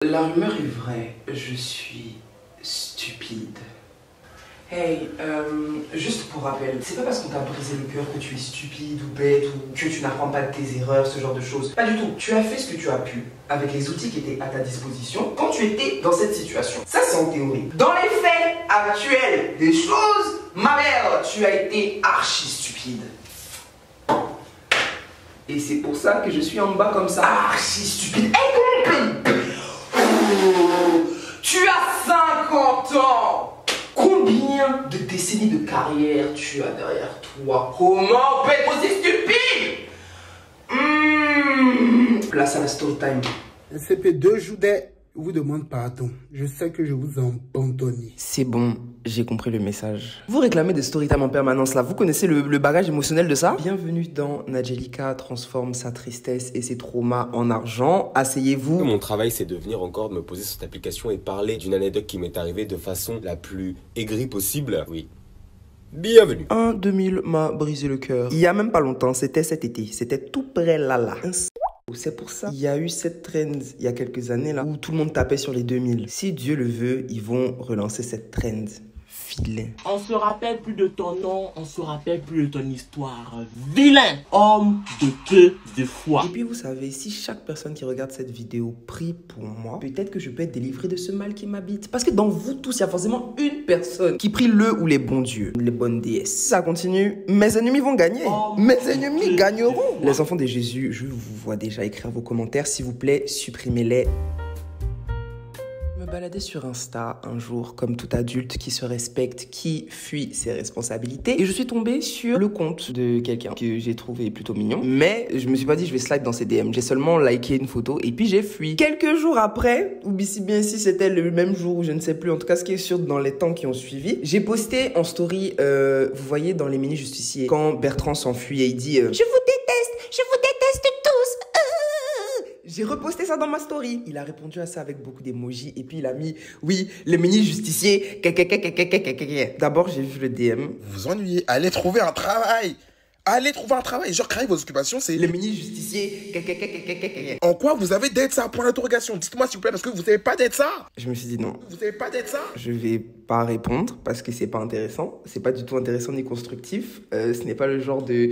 La rumeur est vraie, je suis stupide. Hey, juste pour rappel, c'est pas parce qu'on t'a brisé le cœur que tu es stupide ou bête ou que tu n'apprends pas de tes erreurs, ce genre de choses. Pas du tout. Tu as fait ce que tu as pu avec les outils qui étaient à ta disposition quand tu étais dans cette situation. Ça, c'est en théorie. Dans les faits actuels des choses, ma mère, tu as été archi stupide. Et c'est pour ça que je suis en bas comme ça. Archi stupide. Hey, tu as 50 ans. Combien de décennies de carrière tu as derrière toi? Comment on peut être aussi stupide? Place à la story time. CP2, je vous demande pardon. Je sais que je vous ai abandonné. C'est bon, j'ai compris le message. Vous réclamez des story time en permanence là. Vous connaissez le bagage émotionnel de ça? Bienvenue dans Nadjelika transforme sa tristesse et ses traumas en argent. Asseyez-vous. Mon travail, c'est de venir encore me poser sur cette application et parler d'une anecdote qui m'est arrivée de façon la plus aigrie possible. Oui. Bienvenue. Un 2000 m'a brisé le cœur. Il y a même pas longtemps, c'était cet été. C'était tout près là. C'est pour ça il y a eu cette trend il y a quelques années là où tout le monde tapait sur les 2000. Si Dieu le veut, ils vont relancer cette trend. Vilain. On se rappelle plus de ton nom, on se rappelle plus de ton histoire. Vilain, homme de peu de foi. Et puis vous savez, si chaque personne qui regarde cette vidéo prie pour moi, peut-être que je peux être délivré de ce mal qui m'habite. Parce que dans vous tous, il y a forcément une personne qui prie le ou les bons dieux, les bonnes déesses. Ça continue, mes ennemis vont gagner. Mes ennemis gagneront. Les enfants de Jésus, je vous vois déjà écrire vos commentaires. S'il vous plaît, supprimez-les. Je me baladais sur Insta un jour comme tout adulte qui se respecte, qui fuit ses responsabilités, et je suis tombée sur le compte de quelqu'un que j'ai trouvé plutôt mignon, mais je me suis pas dit je vais slide dans ses DM. J'ai seulement liké une photo et puis j'ai fui. Quelques jours après, ou si bien si c'était le même jour ou je ne sais plus, en tout cas ce qui est sûr dans les temps qui ont suivi, j'ai posté en story, vous voyez dans les mini justiciers, quand Bertrand s'enfuit et il dit je vous déteste tous. J'ai reposté ça dans ma story. Il a répondu à ça avec beaucoup d'émojis et puis il a mis oui, les mini justiciers. D'abord, j'ai vu le DM. Vous vous ennuyez, allez trouver un travail. Allez trouver un travail. Genre, créer vos occupations, c'est les mini justiciers. En quoi vous avez d'être ça? Point d'interrogation. Dites-moi s'il vous plaît, parce que vous n'avez pas d'être ça. Je me suis dit non. Vous n'avez pas d'être ça. Je vais pas répondre parce que c'est pas intéressant. C'est pas du tout intéressant ni constructif. Ce n'est pas le genre de...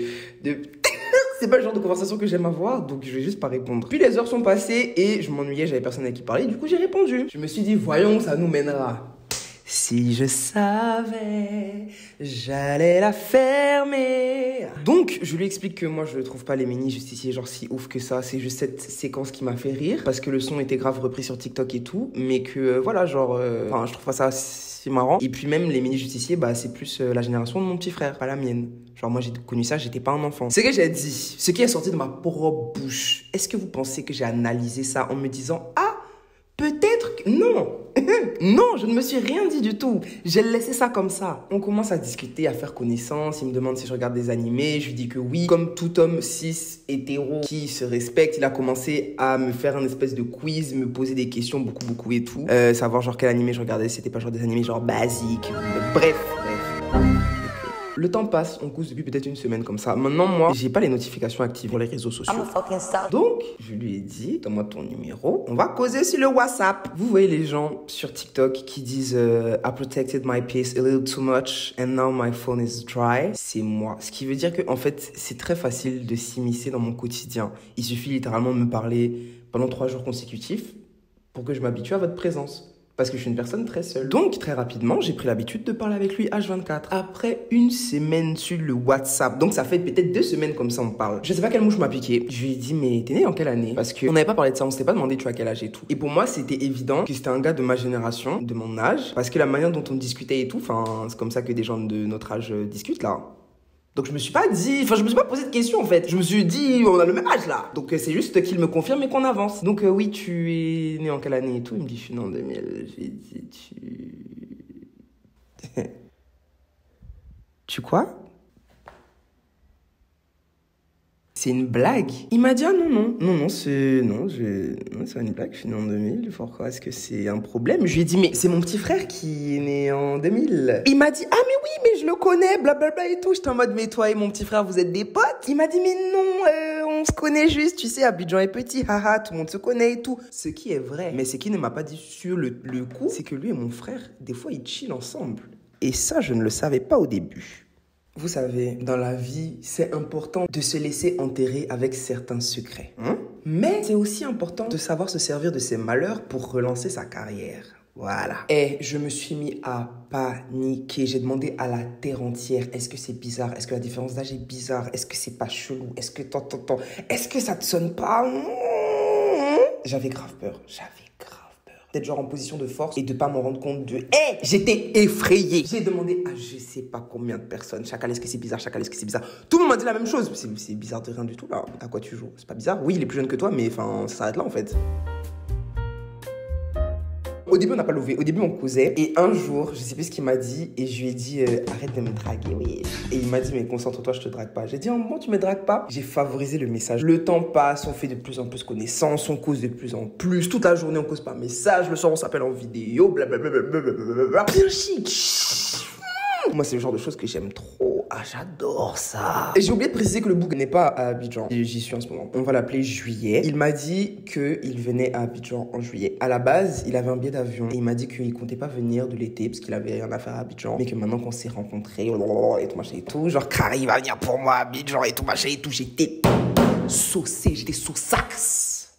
C'est pas le genre de conversation que j'aime avoir, donc je vais juste pas répondre. Puis les heures sont passées et je m'ennuyais, j'avais personne à qui parler, du coup j'ai répondu. Je me suis dit, voyons, ça nous mènera. Si je savais, j'allais la fermer. Donc, je lui explique que moi, je trouve pas les mini-justiciers genre si ouf que ça. C'est juste cette séquence qui m'a fait rire parce que le son était grave repris sur TikTok et tout. Mais que, voilà, genre, je trouve pas ça si marrant. Et puis même, les mini-justiciers, bah, c'est plus la génération de mon petit frère, pas la mienne. Genre, moi, j'ai connu ça, j'étais pas un enfant. Ce que j'ai dit, ce qui est sorti de ma propre bouche, est-ce que vous pensez que j'ai analysé ça en me disant, ah, peut-être que... Non. Non, je ne me suis rien dit du tout. J'ai laissé ça comme ça. On commence à discuter, à faire connaissance. Il me demande si je regarde des animés. Je lui dis que oui. Comme tout homme cis, hétéro, qui se respecte, il a commencé à me faire un espèce de quiz, me poser des questions beaucoup et tout. Savoir genre quel animé je regardais. C'était pas genre des animés genre basiques. Bref. Le temps passe, on cause depuis peut-être une semaine comme ça. Maintenant, moi, j'ai pas les notifications actives pour les réseaux sociaux. Donc, je lui ai dit, donne-moi ton numéro, on va causer sur le WhatsApp. Vous voyez les gens sur TikTok qui disent I protected my peace a little too much and now my phone is dry. C'est moi. Ce qui veut dire que, en fait, c'est très facile de s'immiscer dans mon quotidien. Il suffit littéralement de me parler pendant 3 jours consécutifs pour que je m'habitue à votre présence. Parce que je suis une personne très seule. Donc, très rapidement, j'ai pris l'habitude de parler avec lui H24. Après une semaine sur le WhatsApp. Donc, ça fait peut-être 2 semaines comme ça, on parle. Je sais pas quelle mouche m'a piqué. Je lui ai dit, mais t'es né en quelle année? Parce qu'on n'avait pas parlé de ça, on s'était pas demandé tu as quel âge et tout. Et pour moi, c'était évident que c'était un gars de ma génération, de mon âge. Parce que la manière dont on discutait et tout, c'est comme ça que des gens de notre âge discutent là. Donc je me suis pas posé de questions en fait. Je me suis dit, on a le même âge là. Donc c'est juste qu'il me confirme et qu'on avance. Donc oui, tu es né en quelle année et tout? Il me dit, je suis né en 2000. J'ai dit, Tu quoi? C'est une blague? Il m'a dit, ah non, c'est une blague, je suis né en 2000, pourquoi est-ce que c'est un problème? Je lui ai dit, mais c'est mon petit frère qui est né en 2000. Il m'a dit, ah mais oui, mais je le connais, blablabla et tout. J'étais en mode, mais toi et mon petit frère, vous êtes des potes? Il m'a dit, mais non, on se connaît juste, tu sais, Abidjan est petit, haha, tout le monde se connaît et tout. Ce qui est vrai. Mais ce qui ne m'a pas dit sur le coup, c'est que lui et mon frère, des fois, ils chillent ensemble. Et ça, je ne le savais pas au début. Vous savez, dans la vie, c'est important de se laisser enterrer avec certains secrets. Mais c'est aussi important de savoir se servir de ses malheurs pour relancer sa carrière. Voilà. Et je me suis mis à paniquer. J'ai demandé à la terre entière, est-ce que c'est bizarre? Est-ce que la différence d'âge est bizarre? Est-ce que c'est pas chelou? Est-ce que est-ce que ça te sonne pas? J'avais grave peur. D'être genre en position de force et de pas m'en rendre compte de... J'étais effrayée. J'ai demandé à je sais pas combien de personnes. Chacun, est-ce que c'est bizarre? Chacun, est-ce que c'est bizarre? Tout le monde m'a dit la même chose. C'est bizarre de rien du tout, là. À quoi tu joues? C'est pas bizarre? Oui, il est plus jeune que toi, mais enfin, ça s'arrête là, en fait. Au début, on n'a pas levé. Au début, on causait. Et un jour, je sais plus ce qu'il m'a dit. Et je lui ai dit, arrête de me draguer, oui. Et il m'a dit, mais concentre-toi, je te drague pas. J'ai dit, un moment, tu me dragues pas? J'ai favorisé le message. Le temps passe, on fait de plus en plus connaissance, on cause de plus en plus. Toute la journée, on cause par message. Le soir, on s'appelle en vidéo, blablabla. Bien chic. Moi, c'est le genre de choses que j'aime trop. Ah, j'adore ça. Et j'ai oublié de préciser que le boug n'est pas à Abidjan. J'y suis en ce moment. On va l'appeler Juillet. Il m'a dit qu'il venait à Abidjan en juillet. À la base, il avait un billet d'avion. Et il m'a dit qu'il comptait pas venir de l'été parce qu'il avait rien à faire à Abidjan. Mais que maintenant qu'on s'est rencontrés, et tout machin et tout, genre, Carré va venir pour moi à Abidjan et tout machin et tout. J'étais saucé, j'étais sausax.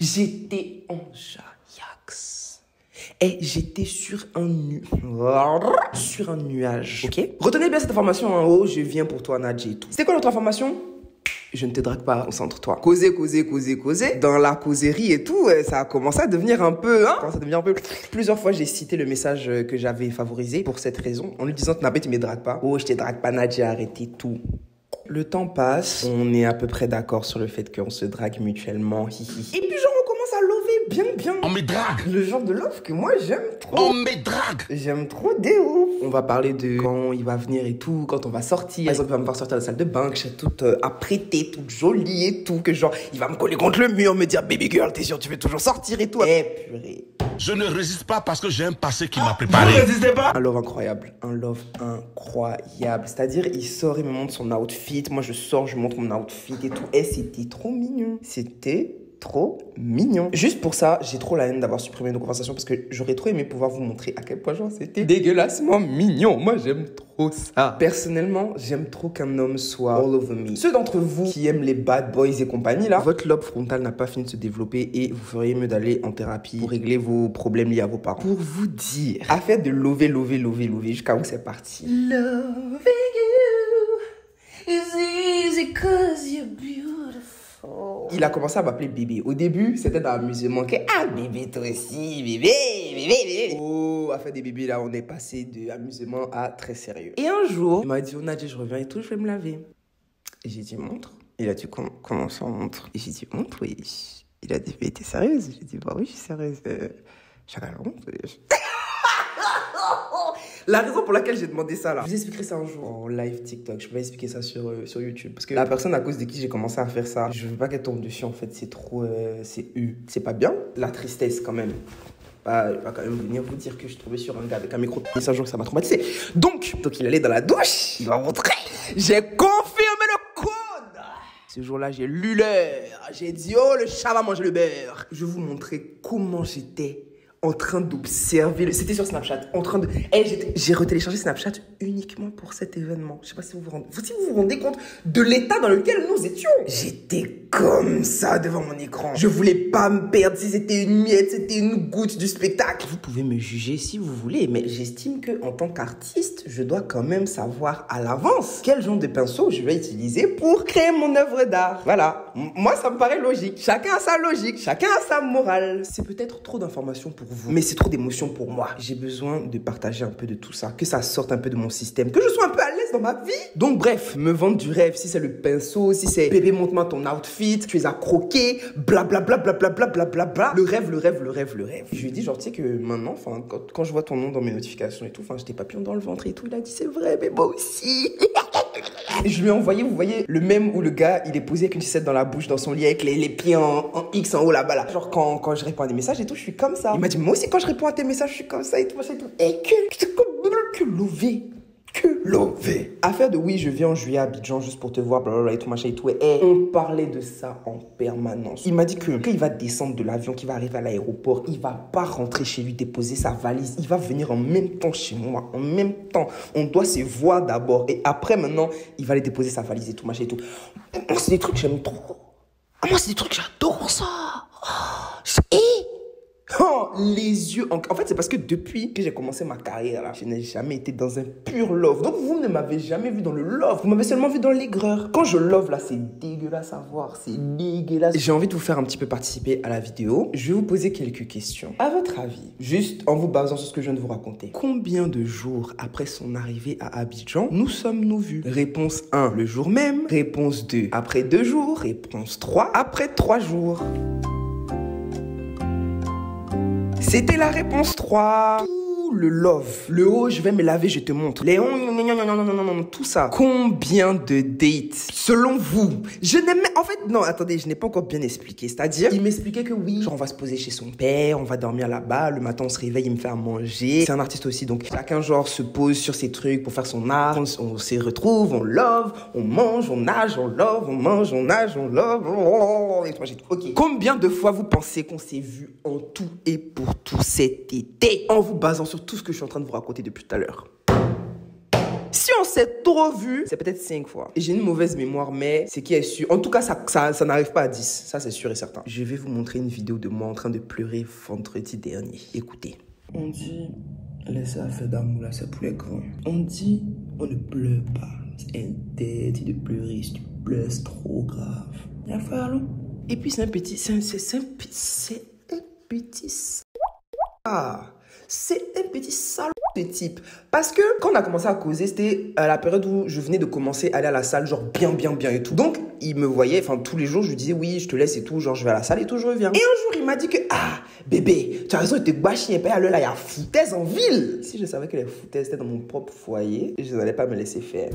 J'étais en Jayax. Et j'étais sur un nuage, ok? Retenez bien cette information en haut, je viens pour toi, Nadji et tout. C'était quoi l'autre information? Je ne te drague pas, concentre-toi. Causer. Dans la causerie et tout, ça a commencé à devenir un peu, Plusieurs fois, j'ai cité le message que j'avais favorisé pour cette raison, en lui disant, Nabé, tu me dragues pas. Oh, je te drague pas, Nadji, arrêtez tout. Le temps passe, on est à peu près d'accord sur le fait qu'on se drague mutuellement, Et puis genre, on commence à lover bien. On me drague. Le genre de love que moi, j'aime trop. On me drague. J'aime trop des ouf. On va parler de quand il va venir et tout, quand on va sortir. Par exemple, il va me faire sortir de la salle de bain, que je suis toute apprêtée, toute jolie et tout, que genre, il va me coller contre le mur, me dire, baby girl, t'es sûr, tu veux toujours sortir et tout. Purée. Je ne résiste pas parce que j'ai un passé qui m'a préparé. Vous ne résistez pas? Un love incroyable. C'est-à-dire, il sort, il me montre son outfit. Moi, je sors, je montre mon outfit et tout. Et c'était trop mignon. Juste pour ça, j'ai trop la haine d'avoir supprimé nos conversations parce que j'aurais trop aimé pouvoir vous montrer à quel point genre c'était dégueulassement mignon. Moi, j'aime trop ça. Personnellement, j'aime trop qu'un homme soit all over me. Ceux d'entre vous qui aiment les bad boys et compagnie là, votre lobe frontal n'a pas fini de se développer et vous feriez mieux d'aller en thérapie pour régler vos problèmes liés à vos parents. Pour vous dire, affaire de lover jusqu'à où c'est parti. Loving you is easy cause you're beautiful. Il a commencé à m'appeler bébé. Au début, c'était dans l'amusement que bébé toi aussi, bébé. Oh, à faire des bébés là, on est passé de amusement à très sérieux. Et un jour, il m'a dit, oh Nadji, je reviens et tout, je vais me laver. Et j'ai dit, montre. Il a dit, comment ça montre? Et j'ai dit, montre, oui. Il a dit, mais t'es sérieuse? J'ai dit, bah oui, je suis sérieuse. Chacun montre. La raison pour laquelle j'ai demandé ça là, je vous expliquerai ça un jour en live TikTok. Je peux pas expliquer ça sur YouTube parce que la personne à cause de qui j'ai commencé à faire ça, je veux pas qu'elle tombe dessus en fait. C'est trop, c'est pas bien. La tristesse quand même. Bah, il va quand même venir vous dire que je trouvais sur un gars avec un micro de un jour que ça m'a traumatisé. Donc il allait dans la douche, il m'a montré. J'ai confirmé le code. Ce jour-là, j'ai lu l'heure. J'ai dit, oh, le chat va manger le beurre. Je vais vous montrer comment j'étais en train d'observer. C'était sur Snapchat. J'ai retéléchargé Snapchat uniquement pour cet événement. Je sais pas si vous vous rendez compte de l'état dans lequel nous étions. J'étais comme ça devant mon écran. Je voulais pas me perdre si c'était une miette, c'était une goutte du spectacle. Vous pouvez me juger si vous voulez, mais j'estime que en tant qu'artiste, je dois quand même savoir à l'avance quel genre de pinceau je vais utiliser pour créer mon œuvre d'art. Voilà. Moi, ça me paraît logique. Chacun a sa logique, chacun a sa morale. C'est peut-être trop d'informations pour vous, mais c'est trop d'émotions pour moi. J'ai besoin de partager un peu de tout ça, que ça sorte un peu de mon système, que je sois un peu à l'aise dans ma vie. Donc bref, me vendre du rêve, si c'est le pinceau, si c'est bébé montre-moi ton outfit, tu les as croqués, blablabla. Le rêve. Je lui ai dit genre tu sais que maintenant, quand je vois ton nom dans mes notifications et tout, j'étais papillon dans le ventre et tout, il a dit c'est vrai, mais moi aussi. Et je lui ai envoyé, vous voyez, le même où le gars, il est posé avec une sucette dans la bouche, dans son lit, avec les pieds en X en haut là-bas là. Genre quand je réponds à des messages et tout, je suis comme ça. Il m'a dit moi aussi quand je réponds à tes messages, je suis comme ça et tout, machin et tout. Et que que lové. Affaire de oui, je viens en juillet à Abidjan juste pour te voir, blablabla et tout, machin et tout. Et on parlait de ça en permanence. Il m'a dit que quand il va descendre de l'avion, qu'il va arriver à l'aéroport, il va pas rentrer chez lui, déposer sa valise. Il va venir en même temps chez moi. En même temps. On doit se voir d'abord. Et après, maintenant, il va aller déposer sa valise et tout, machin et tout. Moi, c'est des trucs que j'aime trop. Moi, c'est des trucs que j'adore ça. Oh, les yeux. En fait, c'est parce que depuis que j'ai commencé ma carrière, là, je n'ai jamais été dans un pur love. Donc, vous ne m'avez jamais vu dans le love. Vous m'avez seulement vu dans l'aigreur. Quand je love, là, c'est dégueulasse à voir. C'est dégueulasse. J'ai envie de vous faire un petit peu participer à la vidéo. Je vais vous poser quelques questions. À votre avis, juste en vous basant sur ce que je viens de vous raconter, combien de jours après son arrivée à Abidjan, nous sommes-nous vus? Réponse 1, le jour même. Réponse 2, après 2 jours. Réponse 3, après 3 jours. C'était la réponse 3. Tout le love. Le haut, je vais me laver, je te montre. Les tout ça. Combien de dates, selon vous? Je n'ai même... En fait, non, attendez, je n'ai pas encore bien expliqué. C'est-à-dire, il m'expliquait que oui, genre on va se poser chez son père, on va dormir là-bas, le matin on se réveille, il me fait à manger. C'est un artiste aussi, donc chacun genre se pose sur ses trucs pour faire son art. On se retrouve, on love, on mange, on nage, on love, on mange, on nage, on love. Ok. Combien de fois vous pensez qu'on s'est vu en tout et pour tout cet été? En vous basant sur tout ce que je suis en train de vous raconter depuis tout à l'heure. Si on s'est trop vu, c'est peut-être 5 fois. Et j'ai une mauvaise mémoire, mais c'est qui est sûr. En tout cas, ça n'arrive pas à 10. Ça, c'est sûr et certain. Je vais vous montrer une vidéo de moi en train de pleurer vendredi dernier. Écoutez. On dit, laissez affaire d'amour là, c'est pour les grands. On dit, on ne pleure pas. C'est interdit de pleurer. Si tu pleures, c'est trop grave. Il faut aller. Et puis, c'est un petit... C'est un petit salaud de type. Parce que quand on a commencé à causer, c'était à la période où je venais de commencer à aller à la salle, genre bien et tout. Donc, il me voyait, enfin tous les jours, je lui disais oui, je te laisse et tout, genre je vais à la salle et tout, je reviens. Et un jour, il m'a dit que, ah, bébé, tu as raison, il te bâchit un peu à l'heure là, il y a foutaise en ville. Si je savais que les foutaises étaient dans mon propre foyer, je n'allais pas me laisser faire.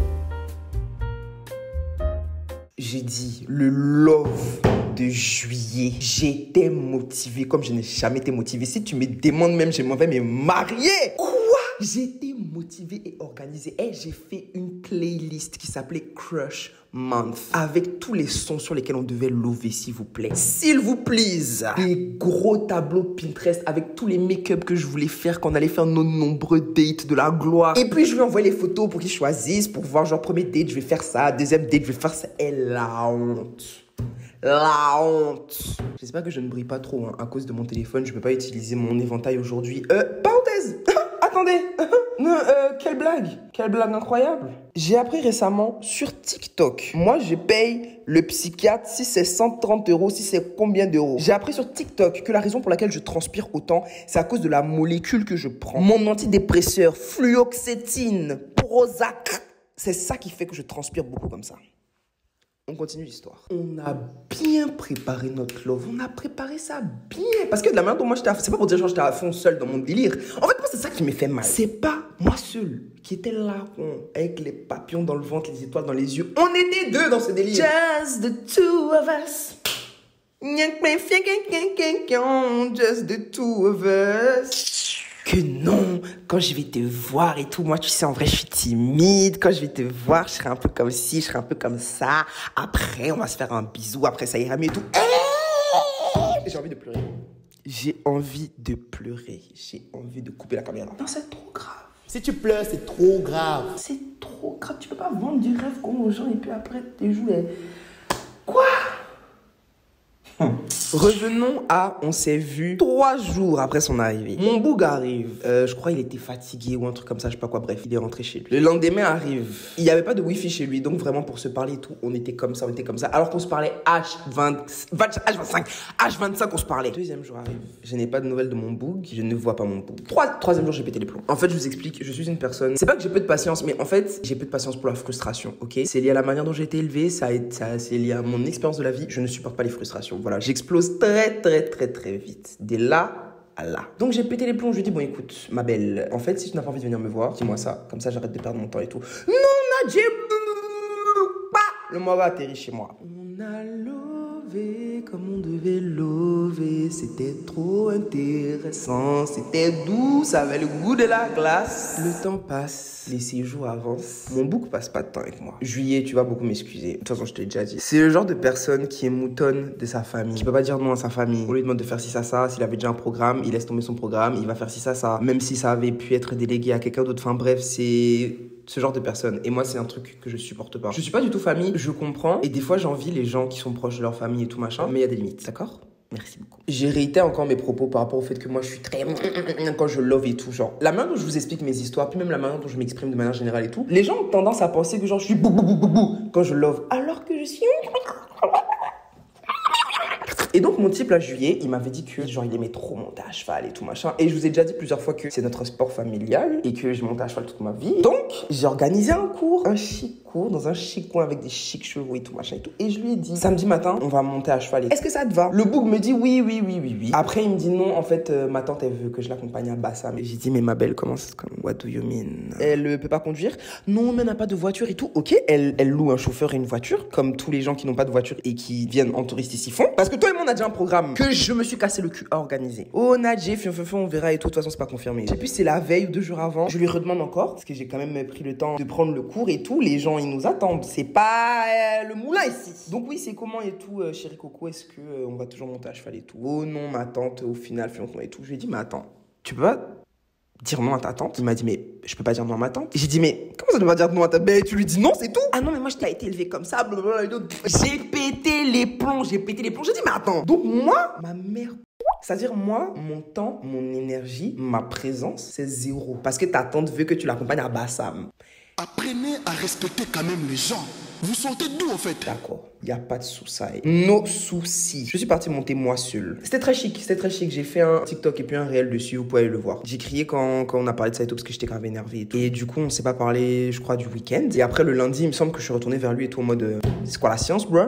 J'ai dit, le love de juillet, j'étais motivée comme je n'ai jamais été motivée. Si tu me demandes même, je m'en vais me marier. Quoi? J'étais motivée et organisée. Et j'ai fait une playlist qui s'appelait Crush Month avec tous les sons sur lesquels on devait lover, s'il vous plaît. S'il vous plaît. Des gros tableaux Pinterest avec tous les make-up que je voulais faire quand on allait faire nos nombreux dates de la gloire. Et puis je lui envoie les photos pour qu'il choisisse, pour voir genre premier date, je vais faire ça, deuxième date, je vais faire ça. Et la honte. La honte. J'espère que je ne brille pas trop hein. À cause de mon téléphone, je peux pas utiliser mon éventail aujourd'hui. Parenthèse. Attendez. Non, quelle blague incroyable. J'ai appris récemment sur TikTok. Moi, je paye le psychiatre si c'est 130 €, si c'est combien d'euros. J'ai appris sur TikTok que la raison pour laquelle je transpire autant, c'est à cause de la molécule que je prends. Mon antidépresseur, fluoxétine, Prozac. C'est ça qui fait que je transpire beaucoup comme ça. On continue l'histoire. On a bien préparé notre love. On a préparé ça bien. Parce que de la manière dont moi j'étais à fond, c'est pas pour dire genre j'étais à fond seul dans mon délire. En fait, moi, c'est ça qui me fait mal. C'est pas moi seul qui était là, avec les papillons dans le ventre, les étoiles dans les yeux. On était deux dans ce délire. Just the two of us. Just the two of us. Que non, quand je vais te voir et tout, moi tu sais en vrai je suis timide, quand je vais te voir je serai un peu comme ci, je serai un peu comme ça, après on va se faire un bisou, après ça ira mieux et tout. J'ai envie de pleurer. J'ai envie de pleurer, j'ai envie de couper la caméra. Non c'est trop grave. Si tu pleures, c'est trop grave. C'est trop grave, tu peux pas vendre du rêve comme aux gens et puis après tu joues les... Quoi? Revenons à on s'est vu 3 jours après son arrivée. Mon boug arrive. Je crois qu'il était fatigué ou un truc comme ça, je sais pas quoi. Bref, il est rentré chez lui. Le lendemain arrive. Il n'y avait pas de wifi chez lui, donc vraiment pour se parler et tout, on était comme ça, Alors qu'on se parlait H25, on se parlait. Deuxième jour arrive. Je n'ai pas de nouvelles de mon boug, je ne vois pas mon boug. Troisième jour, j'ai pété les plombs. En fait, je vous explique, je suis une personne. C'est pas que j'ai peu de patience, mais en fait, j'ai peu de patience pour la frustration, ok? C'est lié à la manière dont j'ai été élevé, c'est lié à mon expérience de la vie. Je ne supporte pas les frustrations. Voilà, j'explose très vite. Dès là à là. Donc j'ai pété les plombs, je lui ai dit bon écoute ma belle, en fait si tu n'as pas envie de venir me voir, dis-moi ça, comme ça j'arrête de perdre mon temps et tout. Non Nadjé, le mois va atterrir chez moi. On a lové lover comme on devait lover. C'était trop intéressant, c'était doux, ça avait le goût de la glace. Le temps passe, les séjours avancent. Mon bouc passe pas de temps avec moi. Juillet, tu vas beaucoup m'excuser. De toute façon, je te l'ai déjà dit. C'est le genre de personne qui est moutonne de sa famille. Qui peut pas dire non à sa famille. On lui demande de faire ci, ça. S'il avait déjà un programme, il laisse tomber son programme, il va faire ci, ça. Même si ça avait pu être délégué à quelqu'un d'autre. Enfin bref, c'est ce genre de personne. Et moi, c'est un truc que je supporte pas. Je suis pas du tout famille, je comprends. Et des fois, j'envie les gens qui sont proches de leur famille et tout machin. Mais il y a des limites, d'accord? Merci beaucoup. J'ai réitéré encore mes propos par rapport au fait que moi, je suis très... quand je love et tout, genre. La manière dont je vous explique mes histoires, puis même la manière dont je m'exprime de manière générale et tout, les gens ont tendance à penser que genre, je suis bou quand je love. Alors que je suis... Et donc mon type là, Juillet, il m'avait dit que genre il aimait trop monter à cheval et tout machin. Et je vous ai déjà dit plusieurs fois que c'est notre sport familial et que je monte à cheval toute ma vie. Donc j'ai organisé un cours, un chic cours dans un chic coin avec des chics chevaux et tout machin et tout. Et je lui ai dit samedi matin on va monter à cheval. Est-ce que ça te va? Le bouc me dit oui. Après il me dit non, en fait ma tante elle veut que je l'accompagne à Bassam. Et j'ai dit mais ma belle comment ça, what do you mean? Elle peut pas conduire? Non mais elle n'a pas de voiture et tout. Ok, elle loue un chauffeur et une voiture comme tous les gens qui n'ont pas de voiture et qui viennent en touriste ici font. Parce que toi et moi on a déjà un programme que je me suis cassé le cul à organiser. Oh Nadje, on verra et tout. De toute façon c'est pas confirmé. Je sais plus si c'est la veille ou 2 jours avant. Je lui redemande encore parce que j'ai quand même pris le temps de prendre le cours et tout. Les gens ils nous attendent. C'est pas le moulin ici. Donc oui c'est comment et tout chérie Coco. Est-ce que on va toujours monter à cheval et tout? Oh non ma tante au final fiançon et tout. Je lui ai dit mais attends, tu peux pas dire non à ta tante? Il m'a dit mais je peux pas dire non à ma tante. J'ai dit mais comment ça ne va dire non à ta bête? Tu lui dis non c'est tout? Ah non mais moi je t'ai été élevé comme ça blablabla. J'ai pété les plombs. J'ai dit mais attends. Donc moi ma mère, c'est-à-dire moi mon temps, mon énergie, ma présence c'est 0 parce que ta tante veut que tu l'accompagnes à Bassam. Apprenez à respecter quand même les gens. Vous sortez d'où en fait? D'accord, il n'y a pas de soucis. No soucis. Je suis parti monter moi seul. C'était très chic. J'ai fait un TikTok et puis un réel dessus, vous pouvez aller le voir. J'ai crié quand on a parlé de ça et tout parce que j'étais grave énervé et tout. Et du coup, on s'est pas parlé, je crois, du week-end. Et après, le lundi, il me semble que je suis retourné vers lui et tout en mode c'est quoi la science, bro?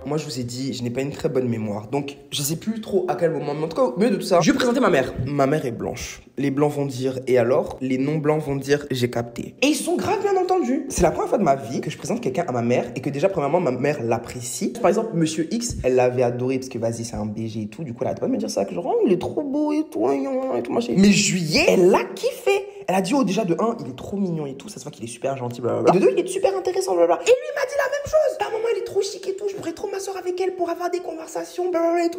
Moi, je vous ai dit, je n'ai pas une très bonne mémoire. Donc, je sais plus trop à quel moment. Mais en tout cas, au milieu de tout ça, je vais présenter ma mère. Ma mère est blanche. Les blancs vont dire et alors? Les non-blancs vont dire j'ai capté. Et ils sont grave bien entendus. C'est la première fois de ma vie que je présente quelqu'un à ma mère et que déjà, premièrement, ma mère l'apprécie. Par exemple, Monsieur X, elle l'avait adoré parce que vas-y, c'est un BG et tout. Du coup, elle arrête pas de me dire ça, que genre, oh, il est trop beau et tout, et tout, machin. Mais Juillet, elle a kiffé. Elle a dit, oh, déjà, de 1, il est trop mignon et tout. Ça se voit qu'il est super gentil, blablabla. Et de 2, il est super intéressant, blablabla. Et lui, il m'a dit la même chose. Bah, maman, elle est trop chic et tout. Je pourrais trop m'asseoir avec elle pour avoir des conversations, blablabla et tout.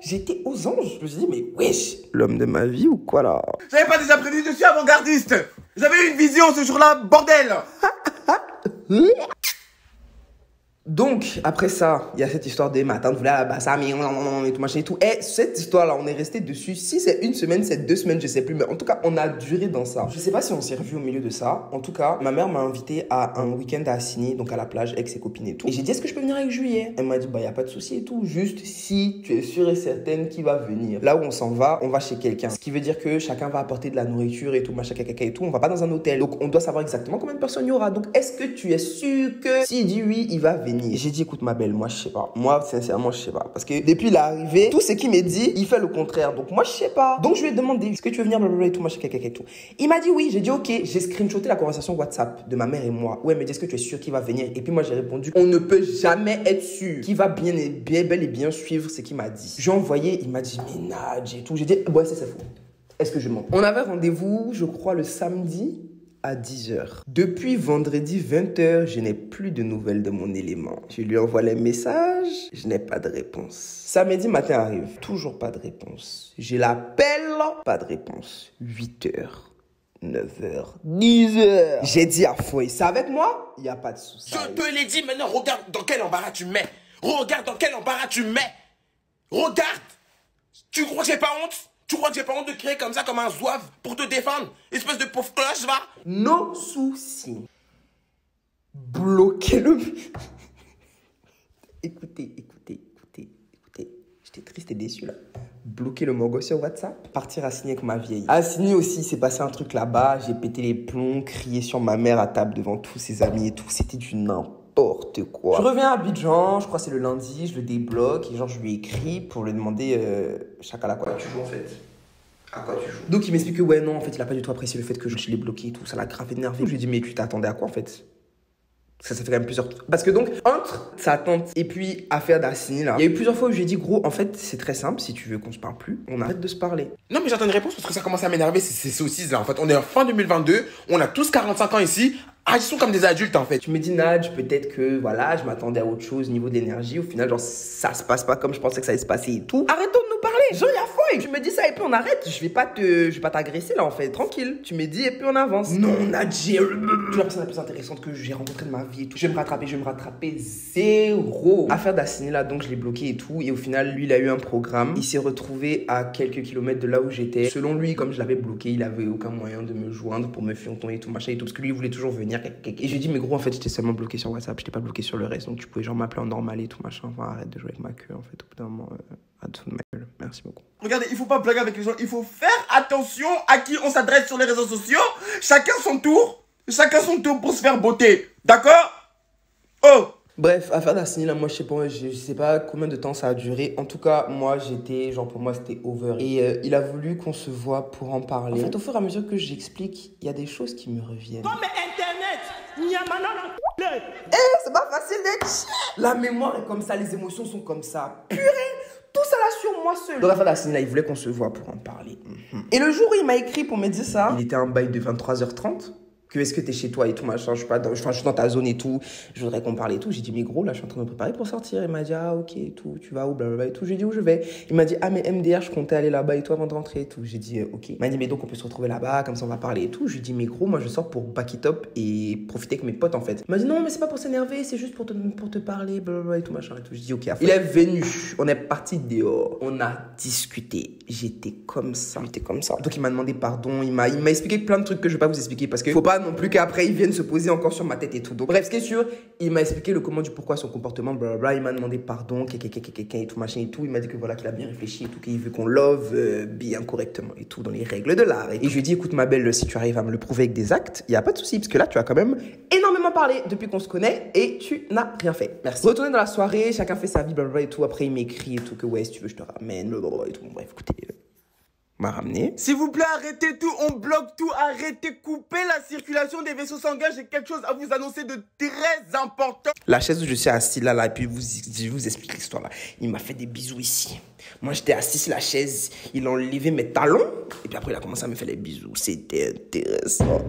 J'étais aux anges. Je me suis dit, mais wesh, l'homme de ma vie ou quoi, là? J'avais pas déjà prévu, je suis avant-gardiste. J'avais eu une vision ce jour-là, bordel. Donc, après ça, il y a cette histoire de ma tante voulait à Bassam et tout machin et tout. Et cette histoire-là, on est resté dessus. Si c'est 1 semaine, c'est 2 semaines, je sais plus. Mais en tout cas, on a duré dans ça. Je sais pas si on s'est revu au milieu de ça. En tout cas, ma mère m'a invité à un week-end à Assigny, donc à la plage, avec ses copines et tout. Et j'ai dit, est-ce que je peux venir avec Juillet? Elle m'a dit, bah, y a pas de souci et tout. Juste si tu es sûre et certaine qu'il va venir. Là où on s'en va, on va chez quelqu'un. Ce qui veut dire que chacun va apporter de la nourriture et tout, machin, caca et tout. On va pas dans un hôtel. Donc, on doit savoir exactement combien de personnes il y aura. Donc, est-ce que tu es sûr que s'il dit oui, il va venir? J'ai dit, écoute, ma belle, moi, je sais pas. Moi, sincèrement, je sais pas. Parce que depuis l'arrivée, tout ce qu'il m'a dit, il fait le contraire. Donc, moi, je sais pas. Donc, je lui ai demandé, est-ce que tu veux venir, blablabla et tout, machin, caca et tout. Il m'a dit oui. J'ai dit, ok. J'ai screenshoté la conversation WhatsApp de ma mère et moi. Ouais, mais est-ce que tu es sûr qu'il va venir? Et puis, moi, j'ai répondu, on ne peut jamais être sûr qu'il va bien bel et bien suivre ce qu'il m'a dit. J'ai envoyé, il m'a dit, mais Nadj et tout. J'ai dit, ouais, c'est faux. Est-ce que je mens? On avait rendez-vous, je crois, le samedi à 10h. Depuis vendredi 20h, je n'ai plus de nouvelles de mon élément. Je lui envoie les messages, je n'ai pas de réponse. Samedi matin arrive, toujours pas de réponse. Je l'appelle, pas de réponse. 8h, 9h, 10h. J'ai dit à Foy, c'est avec moi? Il n'y a pas de souci. Je te l'ai dit, maintenant regarde dans quel embarras tu mets. Regarde dans quel embarras tu mets. Regarde. Tu crois que j'ai pas honte? Tu crois que j'ai pas honte de crier comme ça, comme un zouave, pour te défendre? Espèce de pauvre cloche, va. No souci. Bloquez le... Écoutez. J'étais triste et déçu, là. Bloquer le Mogo sur WhatsApp. Partir à Assigny avec ma vieille. À Assigny aussi, c'est passé un truc là-bas. J'ai pété les plombs, crié sur ma mère à table devant tous ses amis et tout. C'était du n'importe quoi. Je reviens à Abidjan, je crois que c'est le lundi, je le débloque. Et genre, je lui ai écrit pour lui demander... Chakala, quoi tu joues en fait? À quoi tu joues? Donc il m'explique que ouais, non, en fait, il a pas du tout apprécié le fait que je l'ai bloqué et tout. Ça l'a grave énervé. Je lui ai dit, mais tu t'attendais à quoi en fait? Ça fait quand même plusieurs... Parce que donc, entre sa tante et puis affaire d'Assini, là, il y a eu plusieurs fois où je lui ai dit, gros, en fait, c'est très simple, si tu veux qu'on se parle plus, on arrête de se parler. Non, mais j'attends une réponse parce que ça commence à m'énerver, ces saucisses là. En fait, on est en fin 2022, on a tous 45 ans ici, agissons comme des adultes en fait. Tu me dis, Nadj, peut-être que, voilà, je m'attendais à autre chose au niveau de l'énergie. Au final, genre, ça se passe pas comme je pensais que ça allait se passer et tout. Arrêtons de nous parler. Genre, y'a foi. Tu me dis ça et puis on arrête. Je vais pas t'agresser là, en fait. Tranquille. Tu me dis et puis on avance. Non, Nadj, tu es la personne la plus intéressante que j'ai rencontrée de ma vie et tout. Je vais me rattraper. Zéro. Affaire d'Assini là, donc je l'ai bloqué et tout. Et au final, lui, il a eu un programme. Il s'est retrouvé à quelques kilomètres de là où j'étais. Selon lui, comme je l'avais bloqué, il avait aucun moyen de me joindre pour me fianton et tout, machin et tout. Parce que lui, il voulait toujours venir. Et j'ai dit, mais gros, en fait, j'étais seulement bloqué sur WhatsApp, j'étais pas bloqué sur le reste, donc tu pouvais genre m'appeler en normal et tout, machin. Enfin, arrête de jouer avec ma queue, en fait, au bout d'un moment, à dessous de ma gueule. Merci beaucoup. Regardez, il faut pas blaguer avec les gens, il faut faire attention à qui on s'adresse sur les réseaux sociaux. Chacun son tour pour se faire beauté. D'accord? Oh! Bref, affaire d'Assini, là, moi, je sais pas combien de temps ça a duré. En tout cas, moi, pour moi, c'était over. Et il a voulu qu'on se voit pour en parler. En fait, au fur et à mesure que j'explique, il y a des choses qui me reviennent. Comme Internet, C'est pas facile d'être chiant. La mémoire est comme ça, les émotions sont comme ça. Purée, tout ça là sur moi seul. Donc, affaire d'Assini, là, il voulait qu'on se voit pour en parler. Et le jour où il m'a écrit pour me dire ça, il était un bail de 23h30. Que est-ce que t'es chez toi et tout, machin, je suis dans ta zone et tout, je voudrais qu'on parle et tout. J'ai dit, mais gros, là, je suis en train de me préparer pour sortir. Il m'a dit, ah, ok, et tout, tu vas où, blablabla et tout. J'ai dit, où je vais. Il m'a dit, ah, mais MDR, je comptais aller là-bas et tout avant de rentrer et tout. J'ai dit, ok. Il m'a dit, mais donc, on peut se retrouver là-bas, comme ça, on va parler et tout. Je lui ai dit, mais gros, moi, je sors pour back it up et profiter avec mes potes, en fait. Il m'a dit, non, mais c'est pas pour s'énerver, c'est juste pour te parler, blablabla et tout, machin et tout. J'ai dit, ok. Il est venu, on est parti dehors, on a discuté. J'étais comme ça. Donc, il m'a demandé pardon, il m'a expliqué plein de trucs que je vais pas vous expliquer parce que faut pas non plus qu'après, il vienne se poser encore sur ma tête et tout. Donc, bref, ce qui est sûr, il m'a expliqué le comment du pourquoi son comportement, blablabla. Il m'a demandé pardon, et tout, machin et tout. Il m'a dit que voilà, qu'il a bien réfléchi et tout, qu'il veut qu'on love bien correctement et tout, dans les règles de l'art. Et je lui ai dit, écoute, ma belle, si tu arrives à me le prouver avec des actes, il n'y a pas de souci, parce que là, tu as quand même énormément parlé depuis qu'on se connaît et tu n'as rien fait. Merci. Retourner dans la soirée, chacun fait sa vie, blablabla et tout. Après, il m'écrit et tout, que ouais, si tu veux, je te ramène, blablabla et tout. Bon, bref, écoutez. M'a ramené. S'il vous plaît, arrêtez tout, on bloque tout, arrêtez, coupez la circulation des vaisseaux sanguins, j'ai quelque chose à vous annoncer de très important. La chaise où je suis assis là, et puis je vous explique l'histoire là. Il m'a fait des bisous ici. Moi, j'étais assis sur la chaise, il a enlevé mes talons, et puis après, il a commencé à me faire les bisous. C'était intéressant.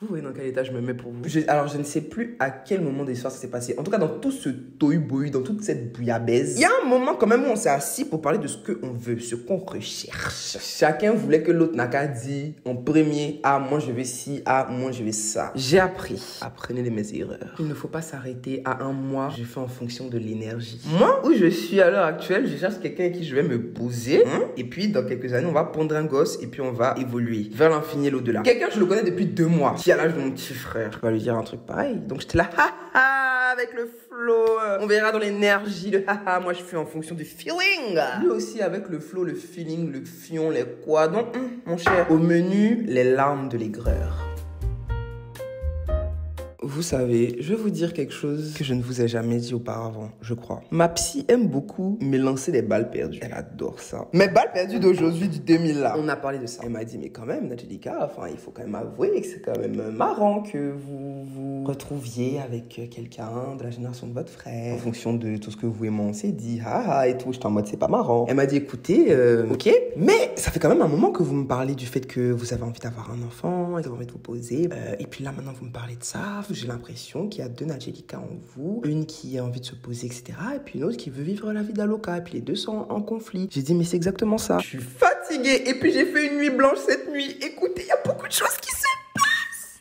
Vous voyez dans quel état je me mets pour vous. Alors, je ne sais plus à quel moment de l'histoire ça s'est passé. En tout cas, dans tout ce tohu-bohu, dans toute cette bouillabaisse, il y a un moment quand même où on s'est assis pour parler de ce qu'on veut, ce qu'on recherche. Chacun voulait que l'autre n'a qu'à dire en premier, ah, moi je veux ci, ah, moi je veux ça. J'ai appris. Apprenez de mes erreurs. Il ne faut pas s'arrêter à un mois. Je fais en fonction de l'énergie. Moi, où je suis à l'heure actuelle, je cherche quelqu'un avec qui je vais me poser. Et puis, dans quelques années, on va pondre un gosse et puis on va évoluer vers l'infini et l'au-delà. Quelqu'un, je le connais depuis 2 mois. À l'âge de mon petit frère. Je vais lui dire un truc pareil. Donc j'étais là, avec le flow. On verra dans l'énergie, le moi je fais en fonction du feeling. Lui aussi avec le flow, le feeling, le fion, les quoi. Donc, mon cher, au menu, les larmes de l'aigreur. Vous savez, je vais vous dire quelque chose que je ne vous ai jamais dit auparavant, je crois. Ma psy aime beaucoup me lancer des balles perdues. Elle adore ça. Mes balles perdues d'aujourd'hui, du 2000 là. On a parlé de ça. Elle m'a dit, mais quand même, Nadjelika, enfin, il faut quand même avouer que c'est quand même marrant que vous vous retrouviez avec quelqu'un de la génération de votre frère. En fonction de tout ce que vous et moi on s'est dit, et tout. J'étais en mode, c'est pas marrant. Elle m'a dit, écoutez, ok, mais ça fait quand même un moment que vous me parlez du fait que vous avez envie d'avoir un enfant, et que vous avez envie de vous poser. Et puis là, maintenant, vous me parlez de ça. J'ai l'impression qu'il y a 2 Nadjelika en vous. Une qui a envie de se poser, etc. Et puis une autre qui veut vivre la vie d'Aloca. Et puis les deux sont en conflit. J'ai dit, mais c'est exactement ça. Je suis fatiguée. Et puis j'ai fait une nuit blanche cette nuit. Écoutez, il y a beaucoup de choses qui se passent.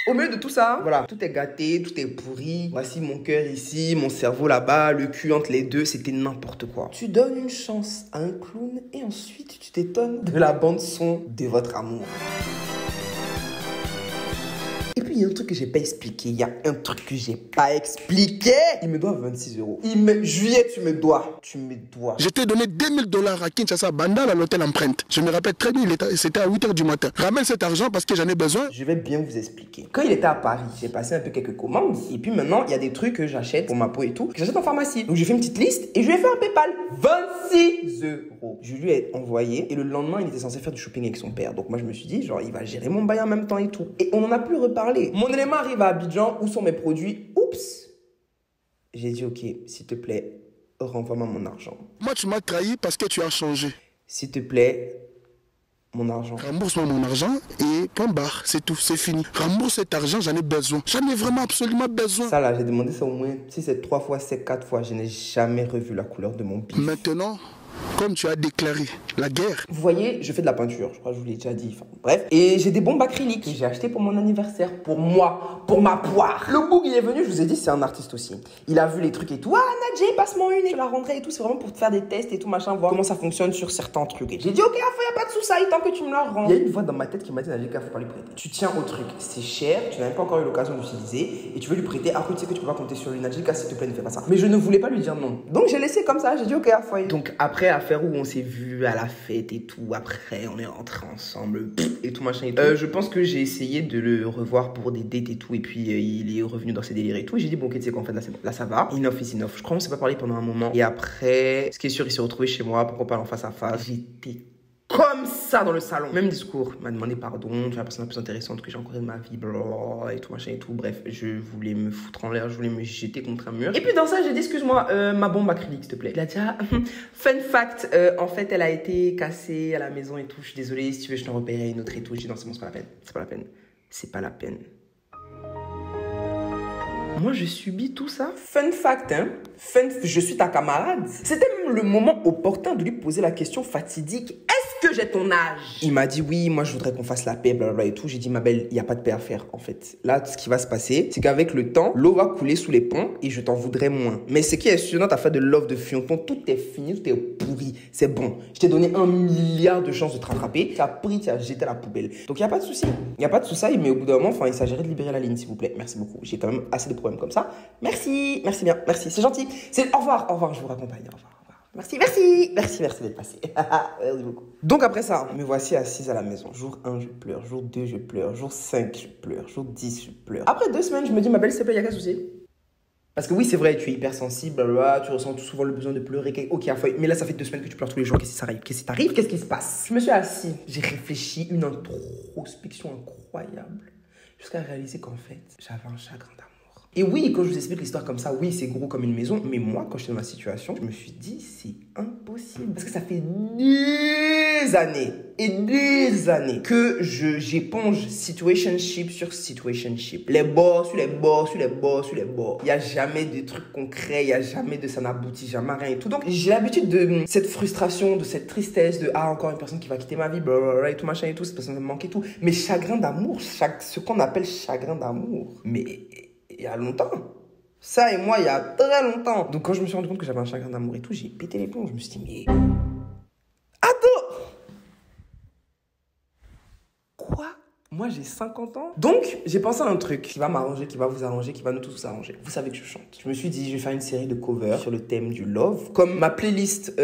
Au milieu de tout ça, voilà, tout est gâté, tout est pourri. Voici mon cœur ici, mon cerveau là-bas, le cul entre les deux. C'était n'importe quoi. Tu donnes une chance à un clown et ensuite tu t'étonnes de la bande son de votre amour. puis il y a un truc que j'ai pas expliqué. Il y a un truc que j'ai pas expliqué. Il me doit 26 euros. Juillet, tu me dois. Tu me dois. Je t'ai donné $2000 à Kinshasa, Bandal, à l'hôtel Empreinte. Je me rappelle très bien, c'était à 8h du matin. Ramène cet argent parce que j'en ai besoin. Je vais bien vous expliquer. Quand il était à Paris, j'ai passé un peu quelques commandes. Et puis maintenant, il y a des trucs que j'achète pour ma peau et tout, que j'achète en pharmacie. Donc j'ai fait une petite liste et je lui ai fait un PayPal. 26 euros. Je lui ai envoyé et le lendemain, il était censé faire du shopping avec son père. Donc moi, je me suis dit, genre, il va gérer mon bail en même temps et tout. Et on n'en a plus reparlé. Mon élément arrive à Abidjan. Où sont mes produits? Oups. J'ai dit, ok, s'il te plaît, renvoie-moi mon argent. Moi, tu m'as trahi parce que tu as changé. S'il te plaît, mon argent. Rembourse-moi mon argent et point barre, c'est tout, c'est fini. Rembourse cet argent, j'en ai besoin. J'en ai vraiment absolument besoin. Ça là, j'ai demandé ça au moins, si c'est 3 fois, c'est 4 fois, je n'ai jamais revu la couleur de mon bif. Maintenant, comme tu as déclaré la guerre. Vous voyez, je fais de la peinture, je crois que je vous l'ai déjà dit, enfin bref. Et j'ai des bombes acryliques que j'ai achetées pour mon anniversaire, pour moi, pour ma poire. Le boug, il est venu, je vous ai dit, c'est un artiste aussi. Il a vu les trucs et tout. Ah, Nadjé, passe-moi une et je la rendrai et tout. C'est vraiment pour te faire des tests et tout, machin, voir comment ça fonctionne sur certains trucs. Et j'ai dit, ok, il n'y a pas de soucis, tant que tu me la rends. Il y a une voix dans ma tête qui m'a dit, Nadjé, faut pas lui prêter. Tu tiens au truc, c'est cher, tu n'as même pas encore eu l'occasion d'utiliser et tu veux lui prêter. Après, tu sais que tu peux pas compter sur lui. Nadjé, s'il te plaît, ne fais pas ça. Mais je ne voulais pas lui dire non. Donc j'ai laissé comme ça, j'ai dit, ok, à foyer. Donc après, affaire où on s'est vu à la fête et tout, après, on est rentrés ensemble et tout, machin et tout. Je pense que j'ai essayé de le revoir pour des dates et tout, et puis il est revenu dans ses délires et tout. Et j'ai dit, bon, ok, tu sais qu'en fait, là, c'est bon. Là, ça va. Enough is enough. Je crois qu'on s'est pas parlé pendant un moment. Et après, ce qui est sûr, il s'est retrouvé chez moi pour qu'on parle en face à face. J'étais comme ça dans le salon. Même discours. Il m'a demandé pardon, tu es la personne la plus intéressante que j'ai rencontrée de ma vie, blablabla, et tout, machin et tout. Bref, je voulais me foutre en l'air, je voulais me jeter contre un mur. Et puis dans ça, j'ai dit, excuse-moi, ma bombe acrylique, s'il te plaît. Il a dit, ah, fun fact, en fait, elle a été cassée à la maison et tout. Je suis désolée, si tu veux, je t'en repayerai une autre et tout. Je dis, non, c'est bon, c'est pas la peine. C'est pas la peine. C'est pas la peine. Moi, je subis tout ça. Fun fact, hein. Je suis ta camarade. C'était même le moment opportun de lui poser la question fatidique. Est-ce que j'ai ton âge? Il m'a dit oui, moi je voudrais qu'on fasse la paix, blablabla et tout. J'ai dit, ma belle, il n'y a pas de paix à faire en fait. Là, ce qui va se passer, c'est qu'avec le temps, l'eau va couler sous les ponts et je t'en voudrais moins. Mais ce qui est sûr, dans ta affaire de love de fianton, tout est fini, tout est pourri. C'est bon. Je t'ai donné 1 milliard de chances de te rattraper. Tu as pris, tu as jeté à la poubelle. Donc il n'y a pas de souci. Il n'y a pas de souci, mais au bout d'un moment, il s'agirait de libérer la ligne, s'il vous plaît. Merci beaucoup. J'ai quand même assez de problèmes comme ça. Merci, merci bien, merci. C'est gentil. Au revoir, je vous raccompagne. Au revoir. Merci d'être passé. Merci beaucoup. Donc après ça, me voici assise à la maison. Jour 1, je pleure. Jour 2, je pleure. Jour 5, je pleure. Jour 10, je pleure. Après 2 semaines, je me dis, ma belle, s'il te plaît, il n'y a qu'un souci. Parce que oui, c'est vrai, tu es hypersensible, blablabla, tu ressens tout souvent le besoin de pleurer. Ok, mais là, ça fait 2 semaines que tu pleures tous les jours. Qu'est-ce qui t'arrive? Qu'est-ce qui se passe? Je me suis assise. J'ai réfléchi, une introspection incroyable, jusqu'à réaliser qu'en fait, j'avais un chagrin d'amour. Et oui, quand je vous explique l'histoire comme ça, oui, c'est gros comme une maison. Mais moi, quand j'étais dans ma situation, je me suis dit, c'est impossible. Parce que ça fait des années et des années que j'éponge situationship sur situationship. Les bords sur les bords, sur les bords, sur les bords. Il n'y a jamais de trucs concrets, il n'y a jamais de ça n'aboutit jamais à rien et tout. Donc, j'ai l'habitude de cette frustration, de cette tristesse, de encore une personne qui va quitter ma vie, blablabla et tout, machin et tout, cette personne va me manquer et tout. Mais chagrin d'amour, ce qu'on appelle chagrin d'amour. Mais il y a longtemps. Ça et moi, il y a très longtemps. Donc quand je me suis rendu compte que j'avais un chagrin d'amour et tout, j'ai pété les plombs. Je me suis dit, mais... Attends! Quoi? Moi, j'ai 50 ans. Donc, j'ai pensé à un truc qui va m'arranger, qui va vous arranger, qui va nous tous arranger. Vous savez que je chante. Je me suis dit, je vais faire une série de covers sur le thème du love. Comme ma playlist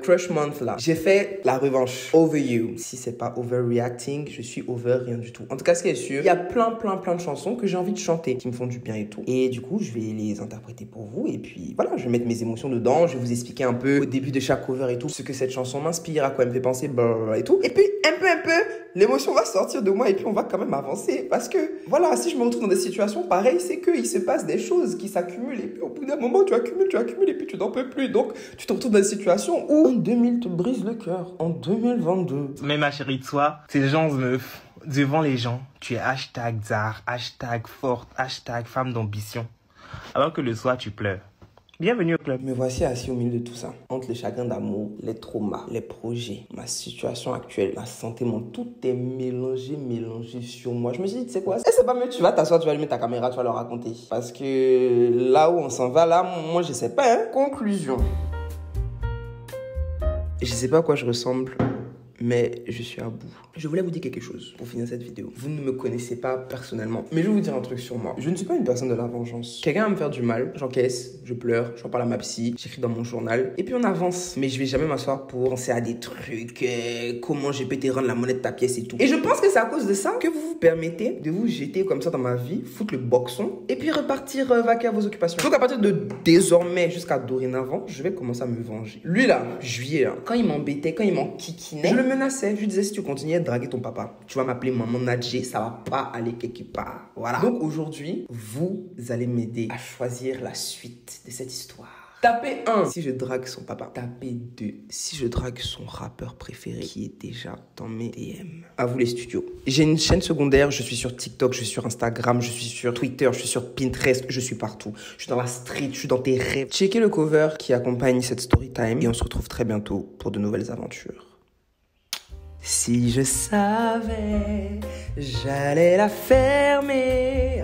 Crush Month là. J'ai fait la revanche. Over You. Si c'est pas overreacting, je suis over rien du tout. En tout cas, ce qui est sûr, il y a plein de chansons que j'ai envie de chanter, qui me font du bien et tout. Et du coup, je vais les interpréter pour vous. Et puis, voilà, je vais mettre mes émotions dedans. Je vais vous expliquer un peu au début de chaque cover et tout, ce que cette chanson m'inspire, à quoi elle me fait penser, blablabla et tout. Et puis, un peu, l'émotion va sortir de moi et puis on va quand même avancer. Parce que, voilà, si je me retrouve dans des situations pareilles, c'est qu'il se passe des choses qui s'accumulent. Et puis, au bout d'un moment, tu accumules et puis tu n'en peux plus. Donc, tu te retrouves dans des situations où en 2000 te brise le cœur. En 2022. Mais ma chérie de soi, ces gens meuf, devant les gens, tu es hashtag zar, hashtag forte, hashtag femme d'ambition. Alors que le soir, tu pleures. Bienvenue au club. Me voici assis au milieu de tout ça. Entre les chagrins d'amour, les traumas, les projets, ma situation actuelle, ma santé, tout est mélangé sur moi. Je me suis dit, tu sais quoi? C'est pas mieux, tu vas t'asseoir, tu vas allumer ta caméra, tu vas leur raconter. Parce que là où on s'en va, là, moi, je sais pas, hein. Conclusion. Je sais pas à quoi je ressemble, mais je suis à bout. Je voulais vous dire quelque chose pour finir cette vidéo. Vous ne me connaissez pas personnellement, mais je vais vous dire un truc sur moi. Je ne suis pas une personne de la vengeance. Quelqu'un va me faire du mal, j'encaisse, je pleure, j'en parle à ma psy, j'écris dans mon journal, et puis on avance. Mais je vais jamais m'asseoir pour penser à des trucs, comment j'ai pu te rendre la monnaie de ta pièce et tout. Et je pense que c'est à cause de ça que vous vous permettez de vous jeter comme ça dans ma vie, foutre le boxon, et puis repartir vaquer à vos occupations. Donc à partir de désormais jusqu'à dorénavant, je vais commencer à me venger. Lui là, juillet là, quand il m'embêtait, quand il m'enquiquinait, je le menaçais. Je lui disais, si tu continues à draguer ton papa, tu vas m'appeler maman Nadjé, ça va pas aller quelque part. Voilà. Donc aujourd'hui, vous allez m'aider à choisir la suite de cette histoire. Tapez 1 si je drague son papa. Tapez 2 si je drague son rappeur préféré qui est déjà dans mes DM. À vous les studios. J'ai une chaîne secondaire, je suis sur TikTok, je suis sur Instagram, je suis sur Twitter, je suis sur Pinterest, je suis partout. Je suis dans la street, je suis dans tes rêves. Checkez le cover qui accompagne cette story time et on se retrouve très bientôt pour de nouvelles aventures. Si je savais, j'allais la fermer.